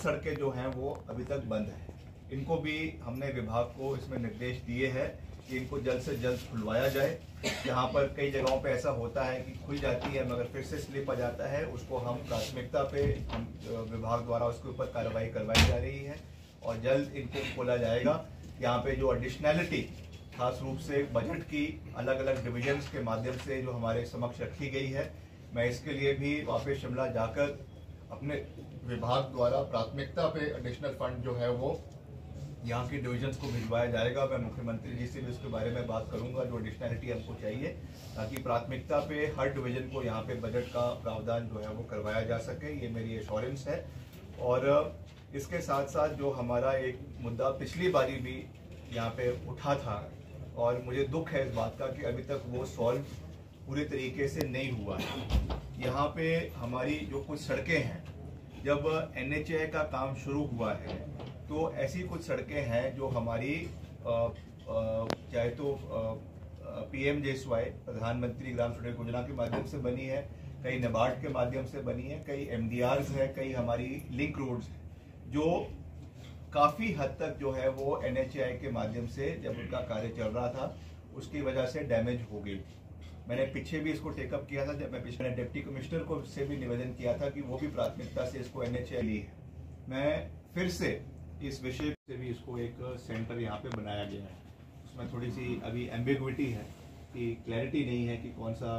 सड़कें जो हैं वो अभी तक बंद हैं। इनको भी हमने विभाग को इसमें निर्देश दिए हैं कि इनको जल्द से जल्द खुलवाया जाए। जहाँ पर कई जगहों पे ऐसा होता है कि खुल जाती है मगर फिर से स्लिप आ जाता है, उसको हम प्राथमिकता पे हम विभाग द्वारा उसके ऊपर कार्रवाई करवाई जा रही है और जल्द इनको खोला जाएगा। यहाँ पे जो एडिशनैलिटी खास रूप से बजट की अलग अलग डिविजन्स के माध्यम से जो हमारे समक्ष रखी गई है, मैं इसके लिए भी वापस शिमला जाकर अपने विभाग द्वारा प्राथमिकता पे एडिशनल फंड जो है वो यहाँ की डिविजन्स को भिजवाया जाएगा। मैं मुख्यमंत्री जी से भी उसके बारे में बात करूंगा, जो एडिशनैलिटी हमको चाहिए ताकि प्राथमिकता पे हर डिवीजन को यहाँ पे बजट का प्रावधान जो है वो करवाया जा सके। ये मेरी एश्योरेंस है। और इसके साथ साथ जो हमारा एक मुद्दा पिछली बारी भी यहाँ पे उठा था और मुझे दुख है इस बात का कि अभी तक वो सॉल्व पूरे तरीके से नहीं हुआ है। यहाँ पे हमारी जो कुछ सड़कें हैं, जब NHAI का काम शुरू हुआ है तो ऐसी कुछ सड़कें हैं जो हमारी चाहे तो PMJSY प्रधानमंत्री ग्राम सड़क योजना के माध्यम से बनी है, कई नाबार्ड के माध्यम से बनी है, कई MDRs है, कई हमारी लिंक रोड्स जो काफ़ी हद तक जो है वो NHAI के माध्यम से जब उनका कार्य चल रहा था उसकी वजह से डैमेज हो गई। मैंने पीछे भी इसको टेकअप किया था, जब मैं पिछले डिप्टी कमिश्नर को से भी निवेदन किया था कि वो भी प्राथमिकता से इसको NHAI ली है। मैं फिर से इस विषय से भी इसको एक सेंटर यहाँ पे बनाया गया है। उसमें थोड़ी सी अभी एम्बिग्विटी है कि क्लैरिटी नहीं है कि कौन सा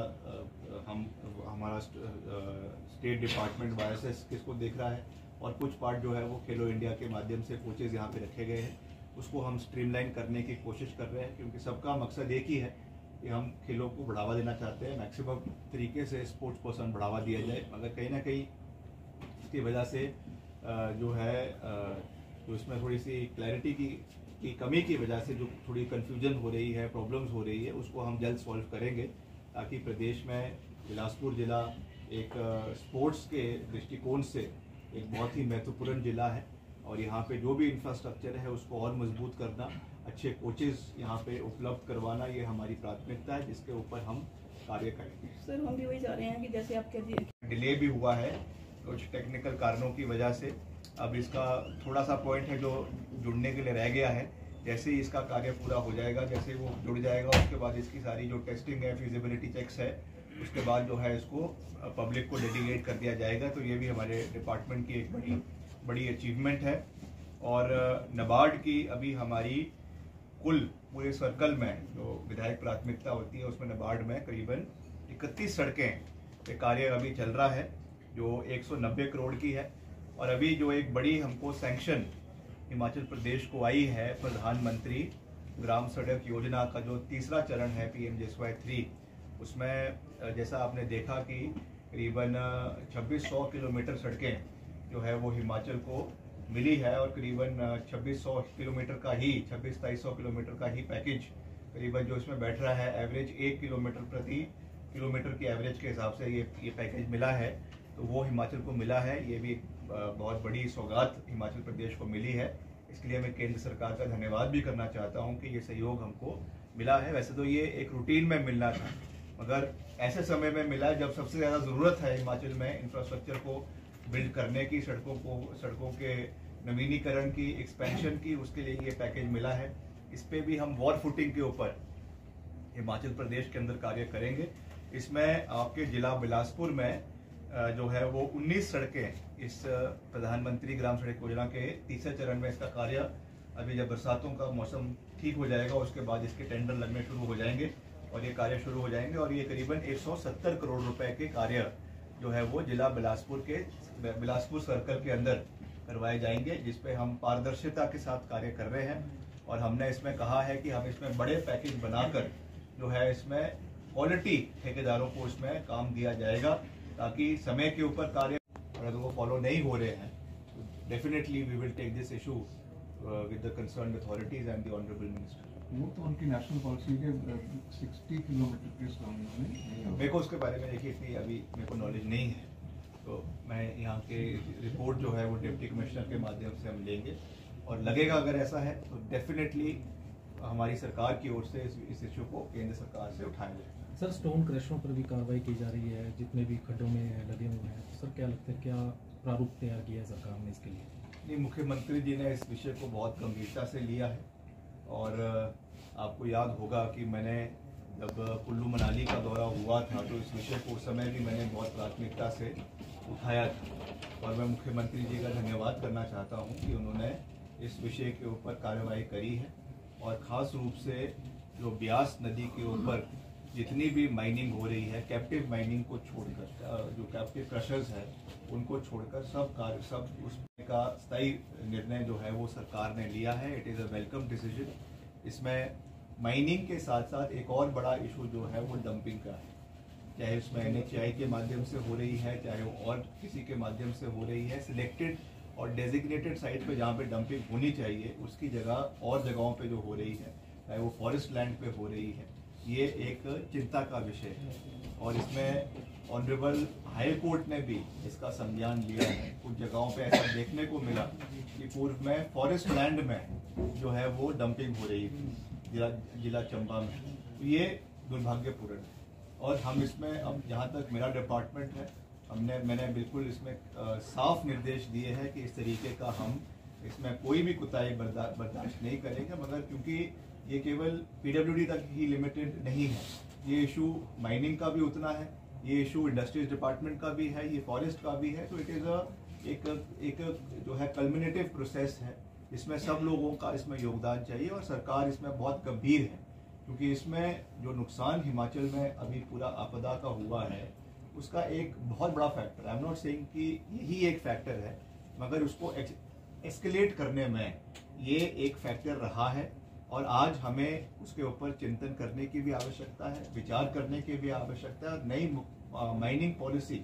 हमारा स्टेट डिपार्टमेंट वायरसेस किसको देख रहा है, और कुछ पार्ट जो है वो खेलो इंडिया के माध्यम से कोचेज यहाँ पे रखे गए हैं, उसको हम स्ट्रीमलाइन करने की कोशिश कर रहे हैं क्योंकि सबका मकसद एक ही है कि हम खेलों को बढ़ावा देना चाहते हैं, मैक्सिमम तरीके से स्पोर्ट्स को बढ़ावा दिया जाए। मगर कहीं ना कहीं इसकी वजह से जो है तो इसमें थोड़ी सी क्लैरिटी की कमी की वजह से जो थोड़ी कन्फ्यूजन हो रही है, प्रॉब्लम्स हो रही है, उसको हम जल्द सॉल्व करेंगे ताकि प्रदेश में बिलासपुर ज़िला एक स्पोर्ट्स के दृष्टिकोण से एक बहुत ही महत्वपूर्ण ज़िला है और यहाँ पे जो भी इंफ्रास्ट्रक्चर है उसको और मजबूत करना, अच्छे कोचेस यहाँ पे उपलब्ध करवाना, ये हमारी प्राथमिकता है जिसके ऊपर हम कार्य करेंगे। सर हम भी वही चाह रहे हैं कि जैसे आप कह दिए डिले भी हुआ है कुछ टेक्निकल कारणों की वजह से, अब इसका थोड़ा सा पॉइंट है जो जुड़ने के लिए रह गया है। जैसे ही इसका कार्य पूरा हो जाएगा, जैसे वो जुड़ जाएगा, उसके बाद इसकी सारी जो टेस्टिंग है, फिजिबिलिटी चेक्स है, उसके बाद जो है इसको पब्लिक को डेडिकेट कर दिया जाएगा। तो ये भी हमारे डिपार्टमेंट की एक बड़ी अचीवमेंट है। और नाबार्ड की अभी हमारी कुल पूरे सर्कल में जो विधायक प्राथमिकता होती है उसमें नाबार्ड में करीबन 31 सड़कें पे कार्य अभी चल रहा है जो 190 करोड़ की है। और अभी जो एक बड़ी हमको सैंक्शन हिमाचल प्रदेश को आई है प्रधानमंत्री ग्राम सड़क योजना का जो तीसरा चरण है PMJSY 3, उसमें जैसा आपने देखा कि करीबन 2600 किलोमीटर सड़कें जो है वो हिमाचल को मिली है और करीबन 2600 किलोमीटर का ही 26-2300 किलोमीटर का ही पैकेज करीबन जो इसमें बैठ रहा है, एवरेज 1 किलोमीटर प्रति किलोमीटर की एवरेज के हिसाब से ये पैकेज मिला है, तो वो हिमाचल को मिला है। ये भी बहुत बड़ी सौगात हिमाचल प्रदेश को मिली है। इसके लिए मैं केंद्र सरकार का धन्यवाद भी करना चाहता हूं कि ये सहयोग हमको मिला है। वैसे तो ये एक रूटीन में मिलना था मगर ऐसे समय में मिला जब सबसे ज़्यादा ज़रूरत है हिमाचल में इंफ्रास्ट्रक्चर को बिल्ड करने की, सड़कों के नवीनीकरण की, एक्सपेंशन की, उसके लिए ये पैकेज मिला है। इस पे भी हम वॉर फुटिंग के ऊपर हिमाचल प्रदेश के अंदर कार्य करेंगे। इसमें आपके जिला बिलासपुर में जो है वो 19 सड़कें इस प्रधानमंत्री ग्राम सड़क योजना के तीसरे चरण में इसका कार्य अभी जब बरसातों का मौसम ठीक हो जाएगा उसके बाद इसके टेंडर लगने शुरू हो जाएंगे और ये कार्य शुरू हो जाएंगे और ये करीबन 170 करोड़ रुपए के कार्य जो है वो जिला बिलासपुर सर्कल के अंदर करवाए जाएंगे, जिसपे हम पारदर्शिता के साथ कार्य कर रहे हैं। और हमने इसमें कहा है कि हम इसमें बड़े पैकेज बनाकर जो है इसमें क्वालिटी ठेकेदारों को इसमें काम दिया जाएगा ताकि समय के ऊपर कार्य अगर वो फॉलो नहीं हो रहे हैं तो definitely we will take this issue with the concerned authorities and the honourable minister. वो तो उनकी नेशनल पॉलिसी के 60 किलोमीटर के सामने मेरे को उसके बारे में देखिए इतनी अभी मेरे को नॉलेज नहीं है, तो मैं यहाँ के रिपोर्ट जो है वो डिप्टी कमिश्नर के माध्यम से हम लेंगे और लगेगा अगर ऐसा है तो डेफिनेटली हमारी सरकार की ओर से इस इश्यू को केंद्र सरकार से उठाया जाएगा। सर स्टोन क्रशरों पर भी कार्रवाई की जा रही है जितने भी खड्डों में लगे हुए हैं, सर क्या लगता है क्या प्रारूप तैयार किया है सरकार ने इसके लिए? नहीं, मुख्यमंत्री जी ने इस विषय को बहुत गंभीरता से लिया है और आपको याद होगा कि मैंने जब कुल्लू मनाली का दौरा हुआ था तो इस विषय को उस समय भी मैंने बहुत प्राथमिकता से उठाया था और मैं मुख्यमंत्री जी का धन्यवाद करना चाहता हूं कि उन्होंने इस विषय के ऊपर कार्रवाई करी है और ख़ास रूप से जो ब्यास नदी के ऊपर जितनी भी माइनिंग हो रही है, कैप्टिव माइनिंग को छोड़कर, जो कैप्टिव क्रशर्स है उनको छोड़कर सब उसका स्थायी निर्णय जो है वो सरकार ने लिया है। It is a welcome decision. इसमें माइनिंग के साथ साथ एक और बड़ा इशू जो है वो डंपिंग का है, चाहे उसमें NHAI के माध्यम से हो रही है, चाहे वो और किसी के माध्यम से हो रही है। सिलेक्टेड और डेजिग्नेटेड साइट पे जहाँ पे डंपिंग होनी चाहिए उसकी जगह और जगहों पे जो हो रही है, चाहे वो फॉरेस्ट लैंड पे हो रही है, ये एक चिंता का विषय है और इसमें ऑनरेबल हाई कोर्ट ने भी इसका संज्ञान लिया है। कुछ जगहों पे ऐसा देखने को मिला कि पूर्व में फॉरेस्ट लैंड में जो है वो डंपिंग हो रही थी जिला चंबा में। तो ये दुर्भाग्यपूर्ण है और हम इसमें, अब जहाँ तक मेरा डिपार्टमेंट है, मैंने बिल्कुल इसमें साफ निर्देश दिए हैं कि इस तरीके का हम इसमें कोई भी कुताही बर्दाश्त नहीं करेंगे। मगर क्योंकि ये केवल PWD तक ही लिमिटेड नहीं है, ये इशू माइनिंग का भी उतना है, ये इशू इंडस्ट्रीज डिपार्टमेंट का भी है, ये फॉरेस्ट का भी है। तो इट इज़ एक जो है कल्मिनेटिव प्रोसेस है, इसमें सब लोगों का इसमें योगदान चाहिए और सरकार इसमें बहुत गंभीर है क्योंकि इसमें जो नुकसान हिमाचल में अभी पूरा आपदा का हुआ है उसका एक बहुत बड़ा factor, I am not saying कि यही एक फैक्टर है, मगर उसको एस्केलेट करने में ये एक फैक्टर रहा है और आज हमें उसके ऊपर चिंतन करने की भी आवश्यकता है, विचार करने की भी आवश्यकता है और नई माइनिंग पॉलिसी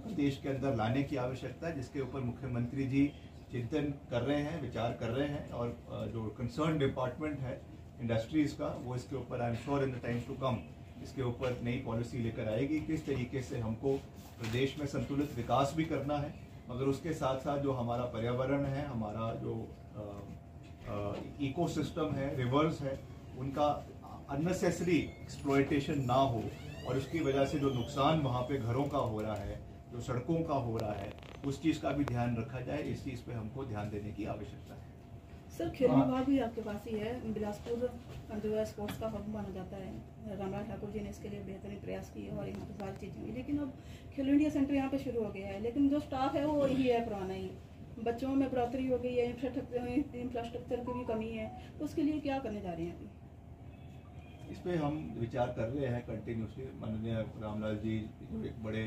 देश के अंदर लाने की आवश्यकता है, जिसके ऊपर मुख्यमंत्री जी चिंतन कर रहे हैं, विचार कर रहे हैं और जो कंसर्न डिपार्टमेंट है इंडस्ट्रीज का, वो इसके ऊपर I am sure in the times to come इसके ऊपर नई पॉलिसी लेकर आएगी। किस तरीके से हमको प्रदेश में संतुलित विकास भी करना है, मगर उसके साथ साथ जो हमारा पर्यावरण है, हमारा जो इकोसिस्टम है, रिवर्स है, उनका अननेसेसरी एक्सप्लॉयटेशन ना हो और उसकी वजह से जो नुकसान वहाँ पे घरों का हो रहा है, जो सड़कों का हो रहा है, उस चीज़ का भी ध्यान रखा जाए। इस चीज़ पे हमको ध्यान देने की आवश्यकता है। सर, खेल विभाग भी आपके पास ही है। बिलासपुर जो है स्पोर्ट्स का हब माना जाता है। रामराज ठाकुर जी ने इसके लिए बेहतरीन प्रयास किए और यहाँ पर सारी चीज़ें हुई, लेकिन अब खेलो इंडिया सेंटर यहाँ पे शुरू हो गया है, लेकिन जो स्टाफ है वो यही है पुराना ही। बच्चों में बढ़ोतरी हो गई है, इंफ्रास्ट्रक्चर की भी कमी है, तो उसके लिए क्या करने जा रहे हैं अभी? इस पे हम विचार कर रहे हैं कंटिन्यूसली। माननीय रामलाल जी जो एक बड़े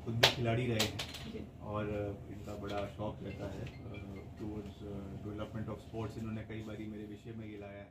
खुद भी खिलाड़ी रहे हैं और इनका बड़ा शौक रहता है टूवर्ड्स डेवलपमेंट ऑफ स्पोर्ट्स, इन्होंने कई बार मेरे विषय में ये लाया है।